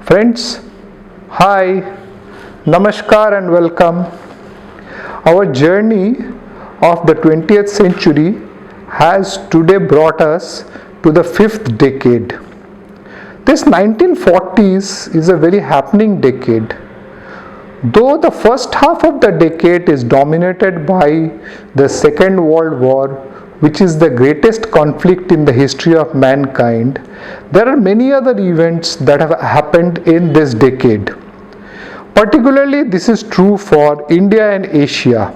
Friends, hi, namaskar and welcome. Our journey of the 20th century has today brought us to the fifth decade. This 1940s is a very happening decade. Though the first half of the decade is dominated by the Second World War, which is the greatest conflict in the history of mankind, there are many other events that have happened in this decade. Particularly, this is true for India and Asia.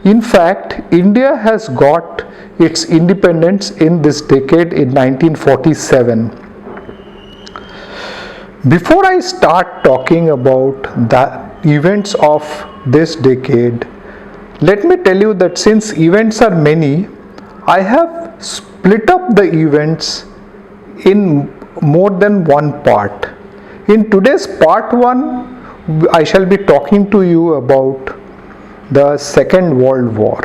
In fact, India has got its independence in this decade in 1947. Before I start talking about the events of this decade, let me tell you that since events are many, I have split up the events in more than one part. In today's part 1, I shall be talking to you about the Second World War.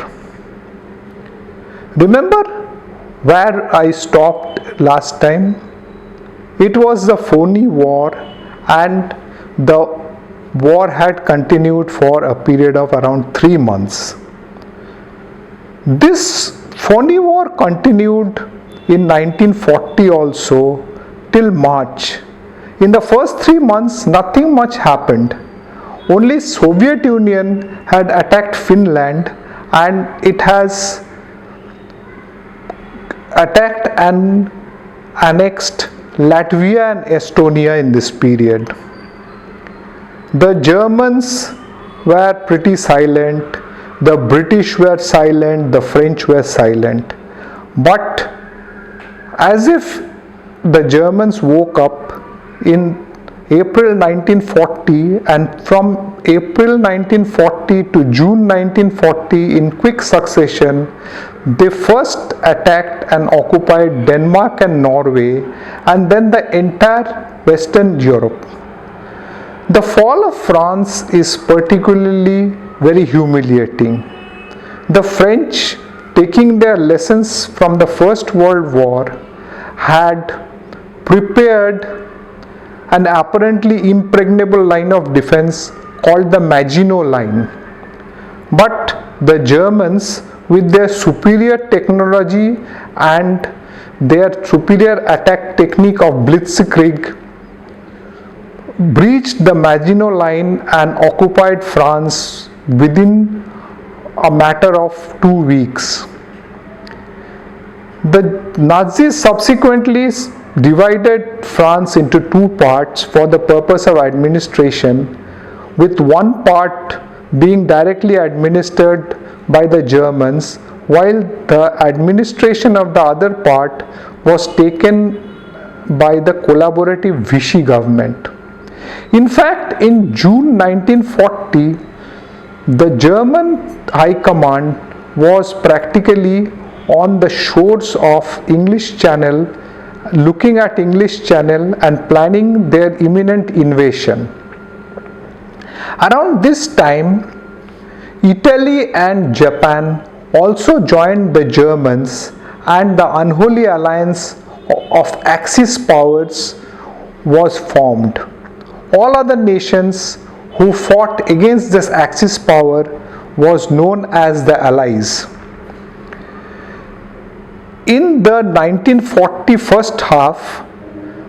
Remember where I stopped last time? It was the phony war, and the war had continued for a period of around 3 months. This phony war continued in 1940 also till March. In the first 3 months, nothing much happened. Only Soviet Union had attacked Finland, and it has attacked and annexed Latvia and Estonia in this period. The Germans were pretty silent, the British were silent, the French were silent. But as if the Germans woke up in April 1940, and from April 1940 to June 1940 in quick succession, they first attacked and occupied Denmark and Norway, and then the entire Western Europe. The fall of France is particularly very humiliating. The French, taking their lessons from the First World War, had prepared an apparently impregnable line of defense called the Maginot Line. But the Germans, with their superior technology and their superior attack technique of Blitzkrieg, breached the Maginot Line and occupied France within a matter of 2 weeks. The Nazis subsequently divided France into 2 parts for the purpose of administration, with one part being directly administered by the Germans, while the administration of the other part was taken by the collaborative Vichy government. In fact, in June 1940, the German High Command was practically on the shores of English Channel, looking at English Channel and planning their imminent invasion. Around this time, Italy and Japan also joined the Germans, and the unholy alliance of Axis powers was formed. All other nations who fought against this Axis power was known as the Allies. In the 1940 first half,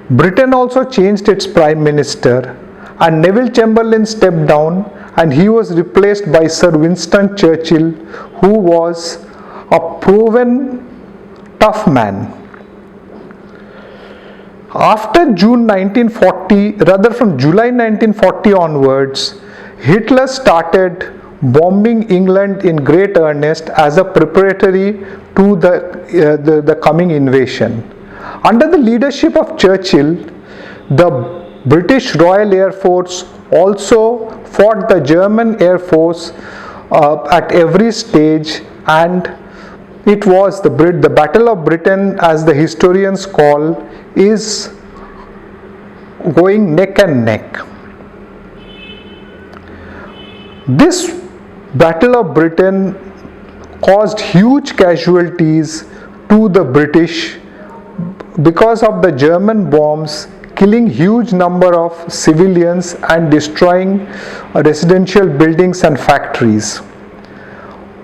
Britain also changed its Prime Minister, and Neville Chamberlain stepped down, and he was replaced by Sir Winston Churchill, who was a proven tough man. After June 1940, rather from July 1940 onwards, Hitler started bombing England in great earnest as a preparatory to the coming invasion. Under the leadership of Churchill, the British Royal Air Force also fought the German Air Force at every stage, and it was the Battle of Britain, as the historians call, is going neck and neck. This Battle of Britain caused huge casualties to the British because of the German bombs killing huge number of civilians and destroying residential buildings and factories.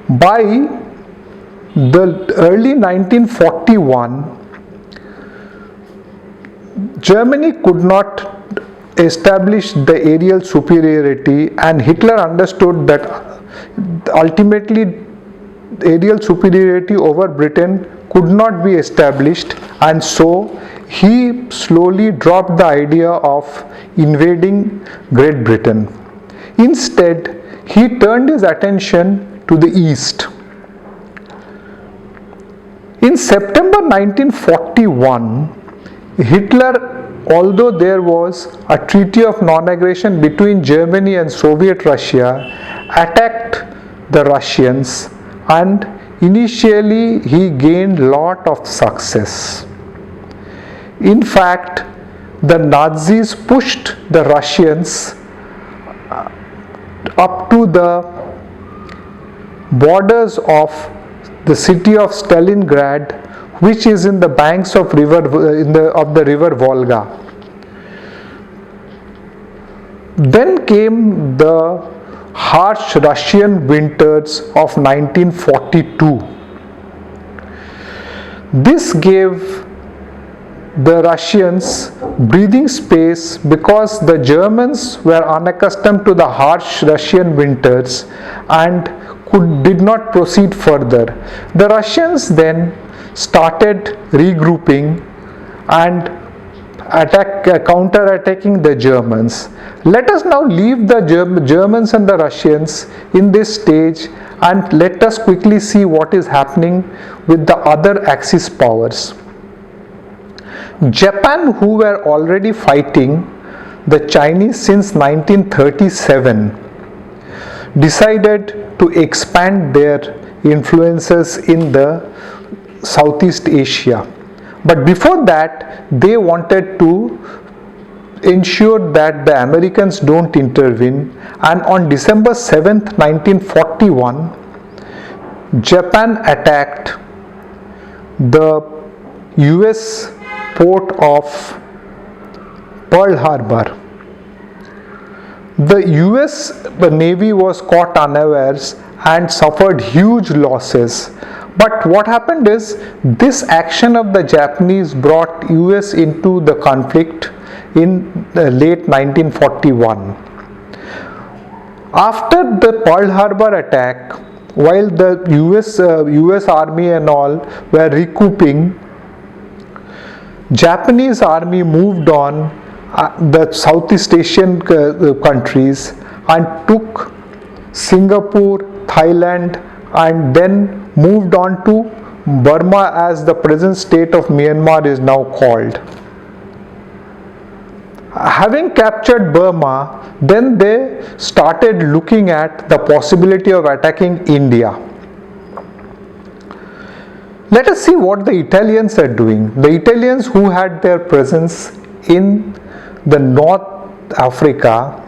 By the early 1941, Germany could not establish the aerial superiority, and Hitler understood that ultimately aerial superiority over Britain could not be established, and so he slowly dropped the idea of invading Great Britain. Instead, he turned his attention to the east. In September 1941, Hitler, although there was a treaty of non-aggression between Germany and Soviet Russia, attacked the Russians, and initially he gained lot of success. In fact, the Nazis pushed the Russians up to the borders of the city of Stalingrad, which is in the banks of the river Volga. Then came the harsh Russian winters of 1942. This gave the Russians breathing space because the Germans were unaccustomed to the harsh Russian winters and did not proceed further. The Russians then started regrouping and counter-attacking the Germans. Let us now leave the Germans and the Russians in this stage, and let us quickly see what is happening with the other Axis powers. Japan, who were already fighting the Chinese since 1937, decided to expand their influences in the Southeast Asia. But before that, they wanted to ensure that the Americans don't intervene, and on December 7th, 1941, Japan attacked the US port of Pearl Harbor. The US Navy was caught unawares and suffered huge losses. But what happened is, this action of the Japanese brought US into the conflict in the late 1941. After the Pearl Harbor attack, while the US Army and all were recouping, Japanese army moved on the Southeast Asian countries and took Singapore, Thailand, and then moved on to Burma, as the present state of Myanmar is now called. Having captured Burma, then they started looking at the possibility of attacking India. Let us see what the Italians are doing. The Italians, who had their presence in the North Africa,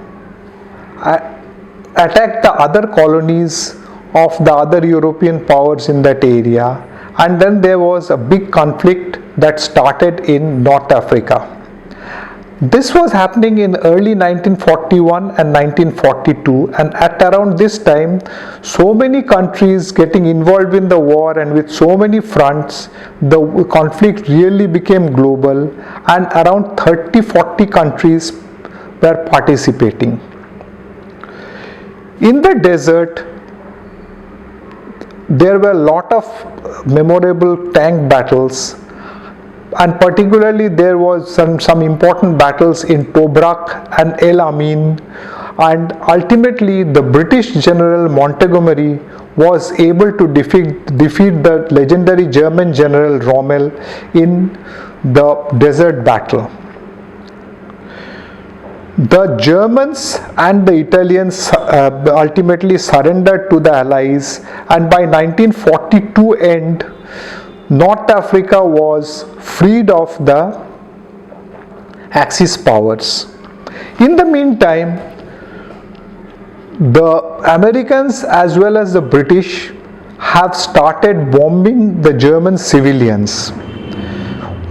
attacked the other colonies of the other European powers in that area, and then there was a big conflict that started in North Africa. This was happening in early 1941 and 1942, and at around this time, so many countries getting involved in the war, and with so many fronts, the conflict really became global, and around 30-40 countries were participating. In the desert, there were a lot of memorable tank battles, and particularly there was some important battles in Tobruk and El Amin, and ultimately the British General Montgomery was able to defeat the legendary German General Rommel in the desert battle. The Germans and the Italians ultimately surrendered to the Allies, and by 1942 end, North Africa was freed of the Axis powers. In the meantime, the Americans as well as the British have started bombing the German civilians.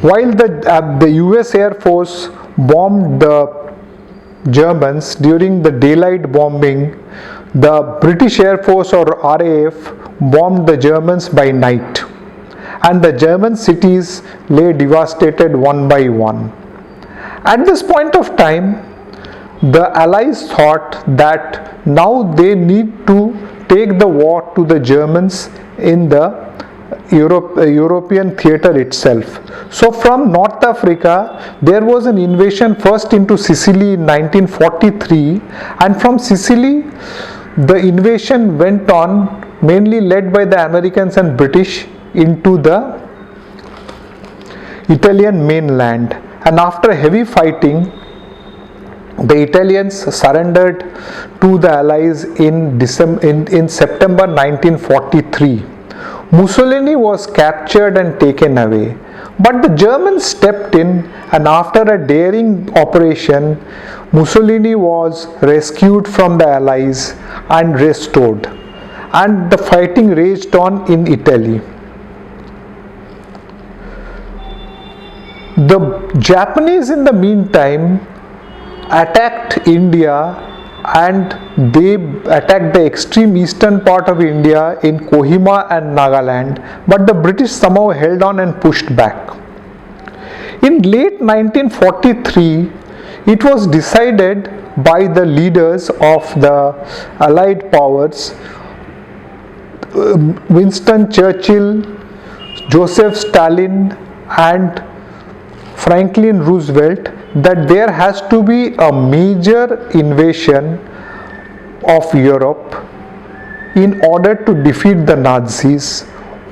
While the US Air Force bombed the Germans during the daylight bombing. The British Air Force or RAF bombed the Germans by night, and the German cities lay devastated one by one. At this point of time, the Allies thought that now they need to take the war to the Germans in the European theater itself. So from North Africa, there was an invasion first into Sicily in 1943, and from Sicily, the invasion went on, mainly led by the Americans and British, into the Italian mainland. And after heavy fighting, the Italians surrendered to the Allies in September 1943. Mussolini was captured and taken away, but the Germans stepped in, and after a daring operation, Mussolini was rescued from the Allies and restored, and the fighting raged on in Italy. The Japanese in the meantime attacked India, and they attacked the extreme eastern part of India in Kohima and Nagaland, but the British somehow held on and pushed back. In late 1943, it was decided by the leaders of the Allied powers, Winston Churchill, Joseph Stalin, and Franklin Roosevelt, that there has to be a major invasion of Europe in order to defeat the Nazis,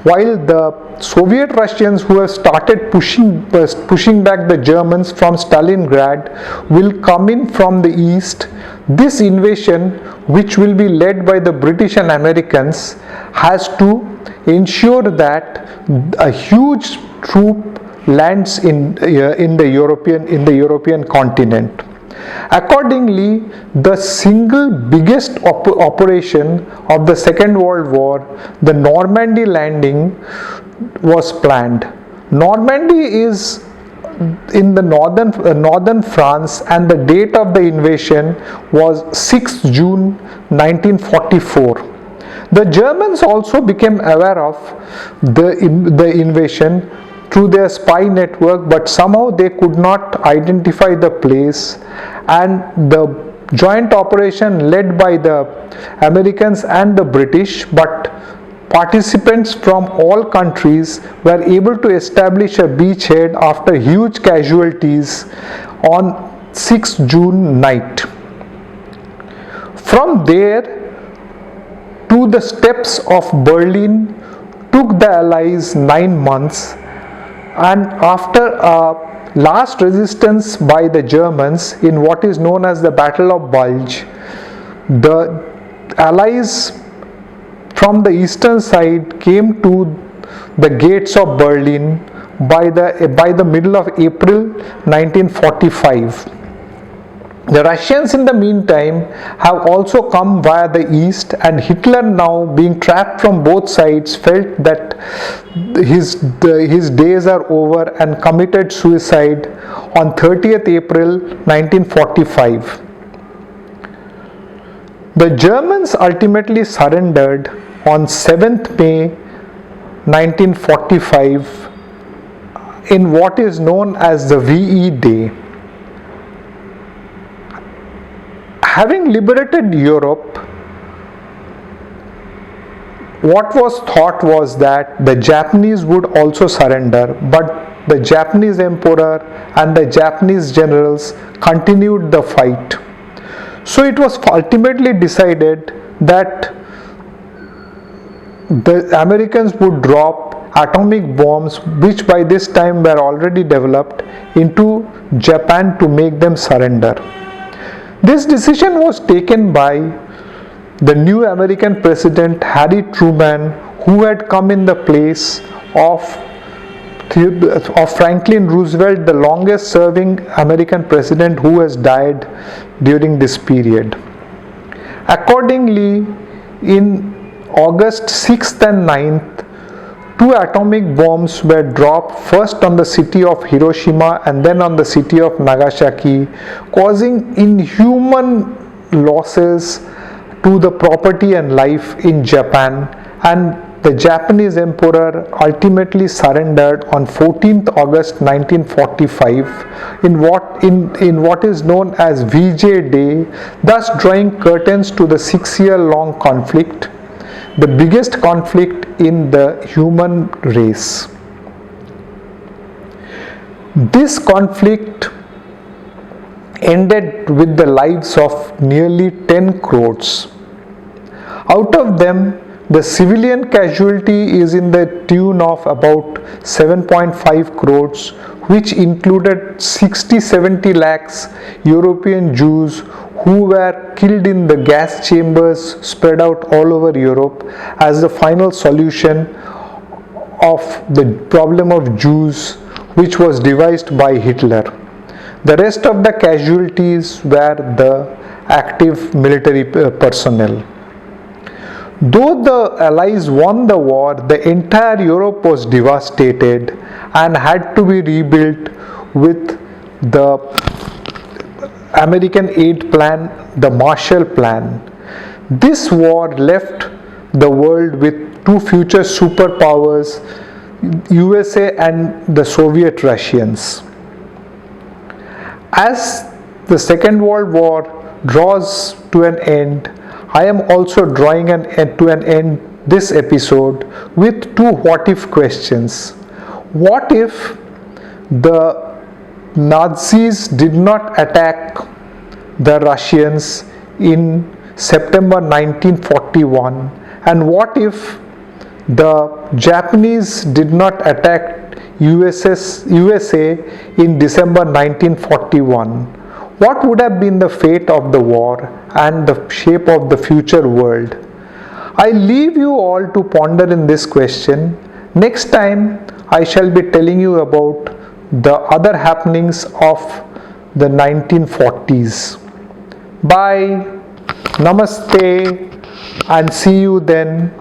while the Soviet Russians, who have started pushing back the Germans from Stalingrad, will come in from the east. This invasion, which will be led by the British and Americans, has to ensure that a huge troop lands in the European continent. Accordingly, the single biggest operation of the Second World War, the Normandy landing, was planned. Normandy is in the northern France, and the date of the invasion was 6 June 1944. The Germans also became aware of the invasion through their spy network, but somehow they could not identify the place, and the joint operation led by the Americans and the British, but participants from all countries, were able to establish a beachhead after huge casualties on 6 June night. From there to the steps of Berlin took the Allies 9 months, and after a last resistance by the Germans in what is known as the Battle of Bulge, the Allies from the eastern side came to the gates of Berlin by the middle of April 1945. The Russians in the meantime have also come via the east, and Hitler, now being trapped from both sides, felt that his days are over and committed suicide on 30th April 1945. The Germans ultimately surrendered on 7th May 1945 in what is known as the VE Day. Having liberated Europe, what was thought was that the Japanese would also surrender, but the Japanese emperor and the Japanese generals continued the fight. So it was ultimately decided that the Americans would drop atomic bombs, which by this time were already developed, into Japan to make them surrender. This decision was taken by the new American president Harry Truman, who had come in the place of Franklin Roosevelt, the longest serving American president who has died during this period. Accordingly, in August 6th and 9th, Two atomic bombs were dropped, first on the city of Hiroshima and then on the city of Nagasaki, causing inhuman losses to the property and life in Japan, and the Japanese emperor ultimately surrendered on 14th August 1945 in what is known as VJ Day, thus drawing curtains to the 6-year-long conflict, the biggest conflict in the human race. This conflict ended with the lives of nearly 10 crores. Out of them, the civilian casualty is in the tune of about 7.5 crores, which included 60-70 lakhs European Jews who were killed in the gas chambers spread out all over Europe as the final solution of the problem of Jews, which was devised by Hitler. The rest of the casualties were the active military personnel. Though the Allies won the war, the entire Europe was devastated and had to be rebuilt with the American aid plan, the Marshall Plan. This war left the world with two future superpowers, USA and the Soviet Russians. As the Second World War draws to an end, I am also drawing to an end this episode with two what if questions. What if the Nazis did not attack the Russians in September 1941, and what if the Japanese did not attack USA in December 1941? What would have been the fate of the war and the shape of the future world? I leave you all to ponder in this question. Next time I shall be telling you about the other happenings of the 1940s. Bye, namaste, and see you then.